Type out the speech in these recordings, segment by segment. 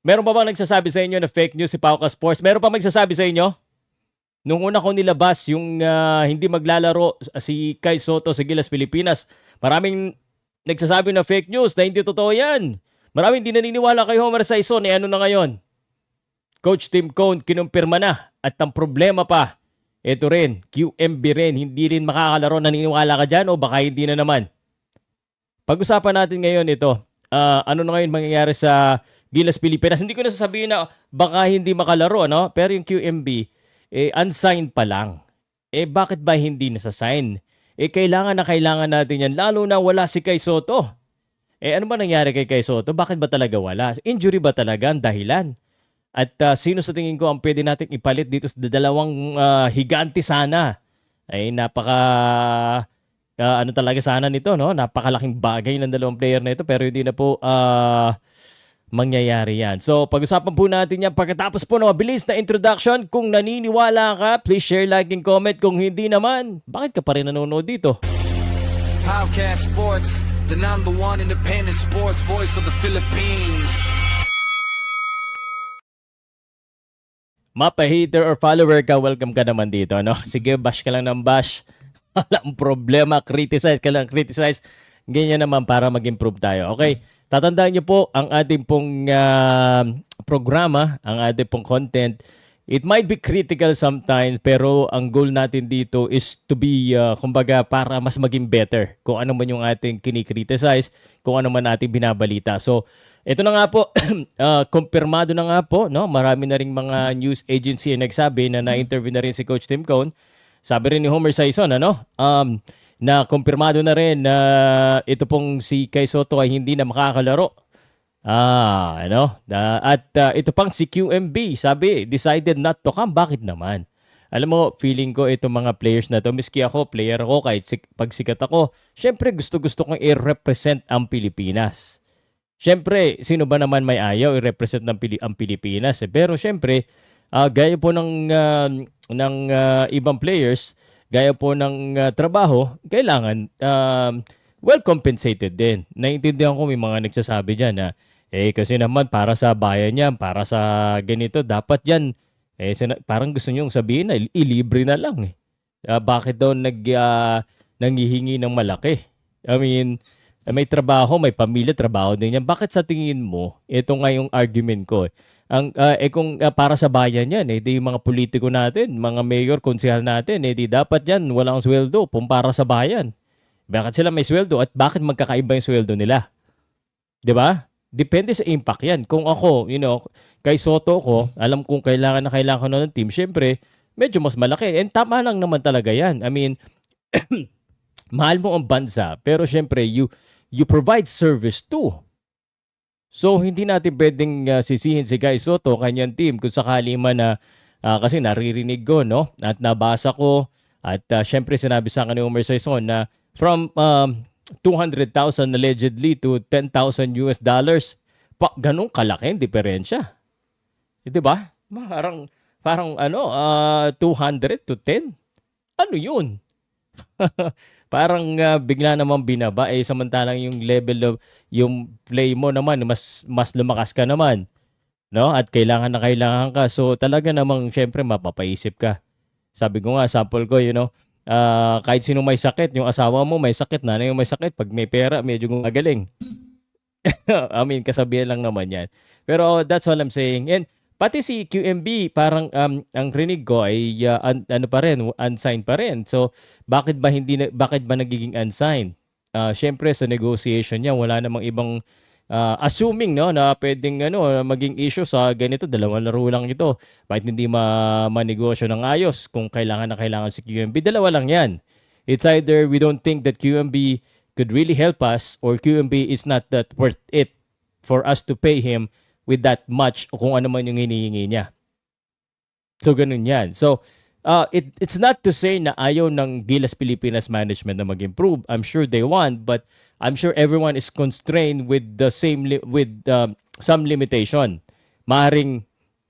Meron pa bang nagsasabi sa inyo na fake news si Pauka Sports? Meron pa magsasabi sa inyo? Nung una ko nilabas yung hindi maglalaro si Kai Soto sa Gilas Pilipinas, maraming nagsasabi na fake news na hindi totoo yan. Maraming hindi naniniwala kay Homer Saison. Ano na ngayon? Coach Tim Cone kinumpirma na at ang problema pa, ito rin, QMB rin, hindi rin makakalaro. Naniniwala ka dyan o baka hindi na naman? Pag-usapan natin ngayon ito. Ano na ngayon mangyayari sa Gilas Pilipinas? Hindi ko na sasabihin na baka hindi makalaro, no? Pero yung QMB, unsigned pa lang. Bakit ba hindi nasa-sign? Kailangan na kailangan natin yan. Lalo na wala si Kai Soto. Ano ba nangyari kay Kai Soto? Bakit ba talaga wala? Injury ba talaga ang dahilan? At sino sa tingin ko ang pwede nating ipalit dito sa dalawang higante sana? Napaka ano talaga sana nito, no? Napakalaking bagay ng dalawang player na ito pero hindi na po mangyayari yan. So, pag-usapan po natin yan pagkatapos po ng mabilis na introduction. Kung naniniwala ka, please share, like, and comment. Kung hindi naman, bakit ka pa rin nanonood dito? Podcast Sports, the number one independent sports voice of the Philippines. Mapa-hater or follower ka, welcome ka naman dito, no? Sige, bash ka lang ng bash. Walang problema, criticize ka lang, criticize. Ganyan naman para mag-improve tayo. Okay, tatandaan niyo po ang ating pong programa, ang ating pong content. It might be critical sometimes, pero ang goal natin dito is to be, kumbaga, para mas maging better. Kung ano man yung ating kinikriticize, kung ano man ating binabalita. So, ito na nga po, kumpirmado na nga po, no? Marami na ring mga news agency na nagsabi na na-interview na rin si Coach Tim Cone. Sabi rin ni Homer Saison, na kumpirmado na rin na ito pong si Kai Soto ay hindi na makakalaro. At ito pang si QMB, sabi, decided not to come. Bakit naman? Alam mo, feeling ko itong mga players na to, miski ako, player ako, kahit pag sikat ako, syempre gusto-gusto kong i-represent ang Pilipinas. Siyempre, sino ba naman may ayaw i-represent ang Pilipinas? Pero siyempre, gaya po ng ibang players, gaya po ng trabaho, kailangan well compensated din. Naiintindihan ko may mga nagsasabi diyan na kasi naman para sa bayan yan, para sa ganito, dapat yan parang gusto niyong sabihin na ilibre na lang eh. Bakit daw nanghihingi ng malaki? I mean, may trabaho, may pamilya, trabaho din yan. Bakit sa tingin mo, ito nga yung argument ko kung para sa bayan yan, di yung mga politiko natin, mga mayor, konsehal natin, di dapat yan, walang sweldo, para sa bayan. Bakit sila may sweldo at bakit magkakaiba yung sweldo nila? 'Di ba? Depende sa impact yan. Kung ako, kay Soto ko, alam kong kailangan na kailangan ko na ng team, syempre, medyo mas malaki. And tama lang naman talaga yan. I mean, mahal mo ang bansa, pero syempre, you provide service too. So, hindi natin pwedeng sisihin si Kai Soto, kanyang team, kung sakali man na, kasi naririnig ko, no? At nabasa ko, at syempre sinabi sa akin ni Homer Saison na from 200,000 allegedly to 10,000 US dollars, ganun kalaki ang diferensya. Di ba? Parang 200 to 10? Ano yun? Parang bigla namang binaba samantalang yung level of yung play mo naman mas lumakas ka naman, no? At kailangan na kailangan ka. So talaga namang syempre mapapaisip ka. Sabi ko nga, sample ko, kahit sino may sakit, yung asawa mo may sakit, nanay mo may sakit, pag may pera, medyo gumagaling. I mean, kasabihan lang naman yan. Pero that's all I'm saying. And pati si QMB, parang ang rinig ko ay ano pa rin, unsigned pa rin. So, bakit ba nagiging unsigned? Syempre sa negotiation niya, wala namang ibang assuming no na pwedeng maging issue sa ganito, dalawang laro lang ito. Bakit hindi manegosyo ng ayos kung kailangan na kailangan si QMB? Dalawa lang 'yan. It's either we don't think that QMB could really help us or QMB is not that worth it for us to pay him with that much o kung ano man yung hinihingi niya. So, ganun yan. So, it's not to say na ayaw ng Gilas Pilipinas management na mag-improve. I'm sure they want, but I'm sure everyone is constrained with some limitation. Maaring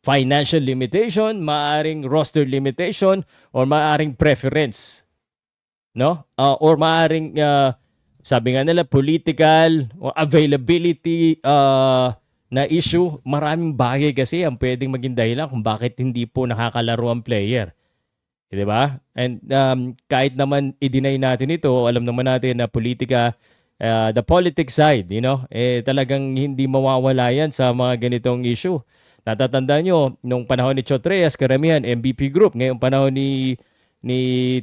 financial limitation, maaring roster limitation, or maaring preference. No? Or maaring, sabi nga nila, political or availability na issue. Maraming bagay kasi ang pwedeng maging dahilan kung bakit hindi po nakakalaro ang player. 'Di ba? And kahit naman i-deny natin ito, alam naman natin na politika, the politics side, talagang hindi mawawala yan sa mga ganitong issue. Natatandaan nyo, nung panahon ni Chot Reyes, karamihan MVP Group. Ngayong panahon ni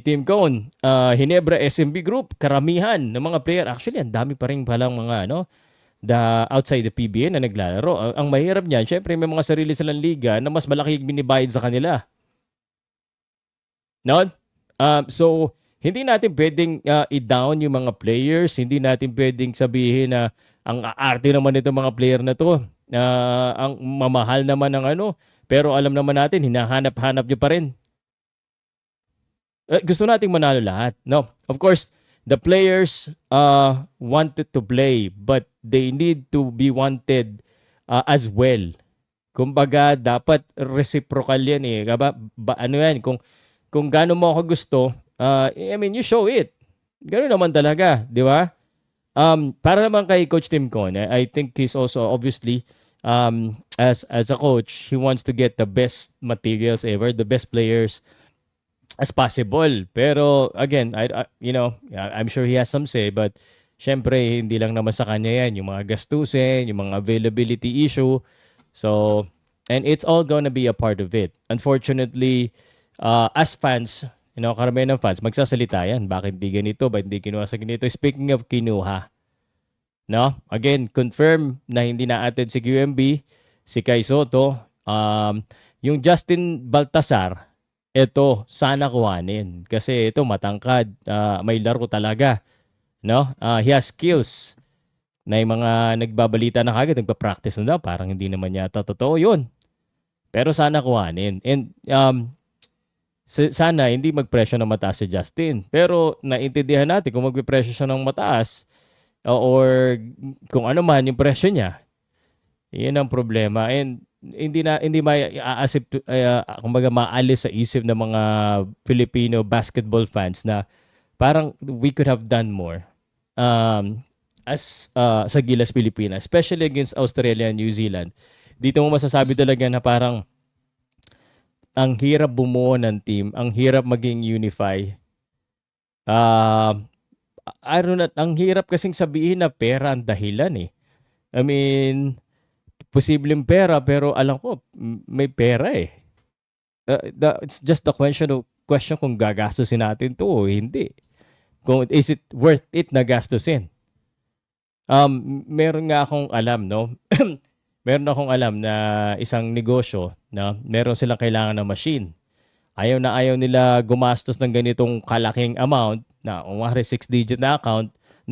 Tim Cone, Hinebra SMB Group, karamihan ng mga player. Actually, ang dami pa rin palang mga outside the PBA na naglalaro. Ang mahirap niyan, syempre may mga sarili silang liga na mas malaki yung binibayad sa kanila. No? So, hindi natin pwedeng i-down yung mga players. Hindi natin pwedeng sabihin na ang aarte naman itong mga player na to. Ang mamahal naman ng pero alam naman natin, hinahanap-hanap nyo pa rin. Gusto nating manalo lahat. No? Of course, the players wanted to play, but they need to be wanted as well. Kumbaga, dapat reciprocal yan eh. Ano yan? Kung gaano mo ako gusto, I mean, you show it. Ganoon naman talaga, di ba? Para naman kay Coach Tim Cone, I think he's also obviously as a coach, he wants to get the best materials ever, the best players as possible. Pero again, I'm sure he has some say, but syempre hindi lang naman sa kanya yan, yung mga gastusin, yung mga availability issue. So, and it's all gonna be a part of it. Unfortunately, as fans, karamihan ng fans, magsasalita yan. Bakit di ganito? Bakit di kinuha sa ganito? Speaking of kinuha, no? Again, confirm na hindi na-attend si QMB, si Kai Soto. Yung Justin Baltasar, ito, sana kuhanin. Kasi ito, matangkad. May laro talaga. No? He has skills na yung mga nagbabalita na kagad, nagpa-practice na daw. Parang hindi naman yata totoo yun. Pero sana kuhanin. And sana hindi mag-presyo ng mataas si Justin. Pero naintindihan natin kung mag-presyo siya ng mataas or kung ano man yung presyo niya, yun ang problema. And hindi maaasip kumbaga maalis sa isip ng mga Filipino basketball fans na parang we could have done more as sa Gilas Pilipinas, especially against Australia and New Zealand. Dito mo masasabi talaga na parang ang hirap bumuo ng team, ang hirap maging unify. I don't know, ang hirap kasing sabihin na pera ang dahilan eh. I mean, posibleng pera pero alam ko may pera eh. It's just the question kung gagastusin natin to o hindi. Kung is it worth it na gastusin. Meron nga akong alam, no? Meron akong alam na isang negosyo na meron silang kailangan ng machine. Ayaw na ayaw nila gumastos ng ganitong kalaking amount na umari 6-digit na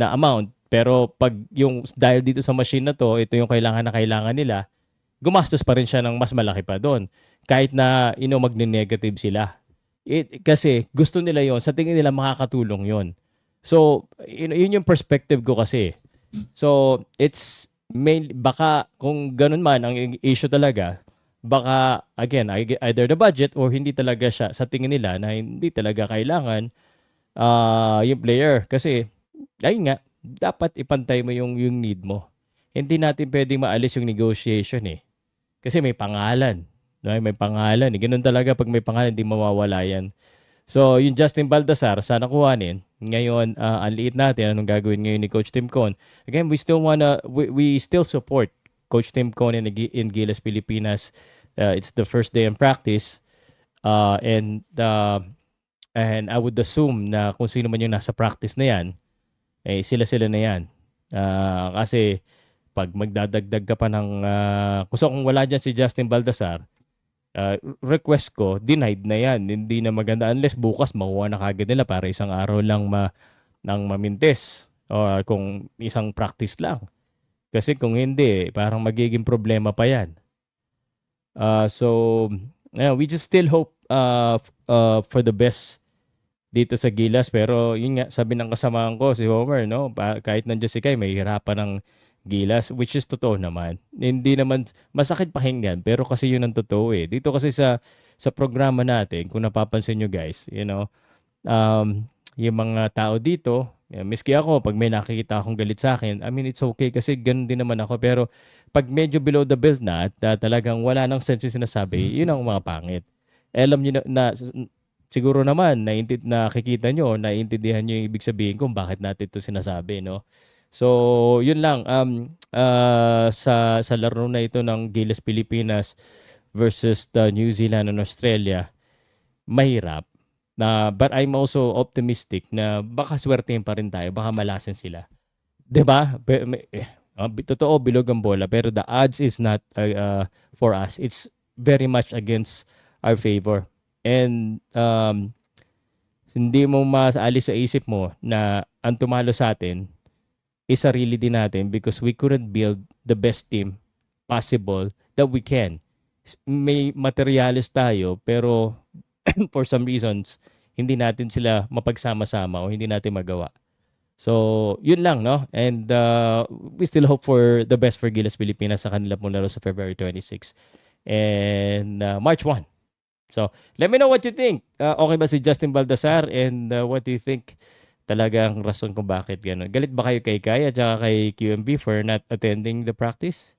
amount. Pero pag yung dahil dito sa machine na to, ito yung kailangan nila, gumastos pa rin siya ng mas malaki pa doon. Kahit na magne-negative sila. Kasi gusto nila yon, sa tingin nila makakatulong yon. So, yun yung perspective ko kasi. So, it's baka kung ganun man ang issue talaga, baka again either the budget or hindi talaga siya sa tingin nila na hindi talaga kailangan yung player kasi ayun nga dapat ipantay mo yung need mo. Hindi natin pwedeng maalis yung negotiation eh. Kasi may pangalan. No? May pangalan. Ganun talaga pag may pangalan, hindi mawawala yan. So, yung Justin Baltasar, sana kuhanin. Ngayon, ang liit natin, anong gagawin ngayon ni Coach Tim Cone? Again, we still support Coach Tim Cone in Gilas Pilipinas. It's the first day in practice. And I would assume na kung sino man yung nasa practice na yan, sila na yan. Kasi pag magdadagdag ka pa ng kung wala dyan si Justin Baltasar, request ko, denied na yan. Hindi na maganda unless bukas makuha na kagad nila para isang araw lang nang mamintes o kung isang practice lang. Kasi kung hindi, parang magiging problema pa yan. So, we just still hope for the best dito sa Gilas. Pero yun nga, sabi ng kasamahan ko, si Homer, no? Kahit nandiyan si Kai, may hirapan ng Gilas, which is totoo naman. Hindi naman, masakit pakinggan, pero kasi yun ang totoo eh. Dito kasi sa programa natin, kung napapansin nyo guys, yung mga tao dito, Miski ako, pag may nakikita akong galit sa akin, I mean, it's okay kasi ganun din naman ako. Pero pag medyo below the belt na at talagang wala nang sense yung sinasabi, yun ang mga pangit. Alam nyo siguro naman, nakikita nyo, naiintindihan nyo yung ibig sabihin kung bakit natin ito sinasabi, no? So, yun lang. Sa laro na ito ng Gilas Pilipinas versus the New Zealand and Australia, mahirap. But I'm also optimistic na baka swertein pa rin tayo, baka malasan sila. 'Di ba? Totoo, bilog ang bola, pero the odds is not for us. It's very much against our favor. And hindi mo maalis sa isip mo na ang tumalo sa atin is sarili din natin because we couldn't build the best team possible that we can. May materialis tayo, pero for some reasons, hindi natin sila mapagsama-sama o hindi natin magawa. So, yun lang, no? And we still hope for the best for Gilas Pilipinas sa kanila pong laro sa February 26 and March 1. So, let me know what you think. Okay ba si Justin Baldassar and what do you think talagang rason kung bakit gano'n? Galit ba kayo kay Kai at saka kay QMB for not attending the practice?